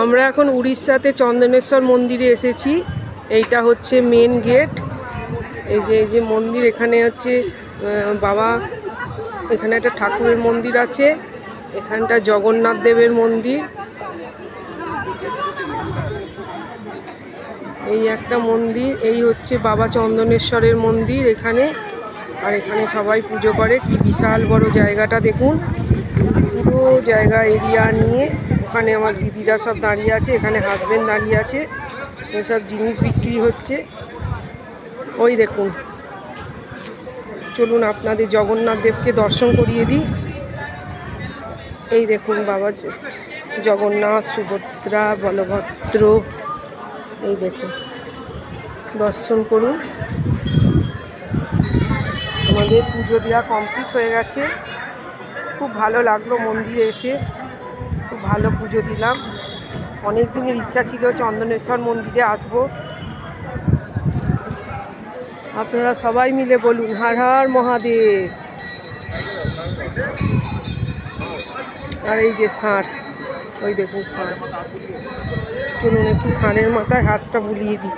আমরা এখন উড়িষ্যাতে চন্দনেশ্বর মন্দিরে এসেছি। এইটা হচ্ছে মেন গেট। এই যে মন্দির, এখানে হচ্ছে বাবা, এখানে একটা ঠাকুরের মন্দির আছে, এখানটা জগন্নাথ দেবের মন্দির, এই একটা মন্দির, এই হচ্ছে বাবা চন্দনেশ্বরের মন্দির এখানে। আর এখানে সবাই পুজো করে। কি বিশাল বড় জায়গাটা দেখুন, পুরো জায়গা এরিয়া নিয়ে। ওখানে আমার দিদিরা সব দাঁড়িয়ে আছে, এখানে হাজবেন্ড দাঁড়িয়ে আছে, এসব জিনিস বিক্রি হচ্ছে। ওই দেখুন, চলুন আপনাদের জগন্নাথ দেবকে দর্শন করিয়ে দিই। এই দেখুন বাবা জগন্নাথ, সুভদ্রা, বলভদ্র, এই দেখুন, দর্শন করুন। আমাদের পুজো দেওয়া কমপ্লিট হয়ে গেছে। খুব ভালো লাগলো মন্দিরে এসে, খুব ভালো পুজো দিলাম। অনেক দিনের ইচ্ছা ছিল চন্দনেশ্বর মন্দিরে আসবো। আপনারা সবাই মিলে বলুন হর হর মহাদেব। আর এই যে ষাঁড়, ওই দেখুন ষাঁড়। চলুন একটু ষাঁড়ের মাথায় হাতটা বুলিয়ে দিই।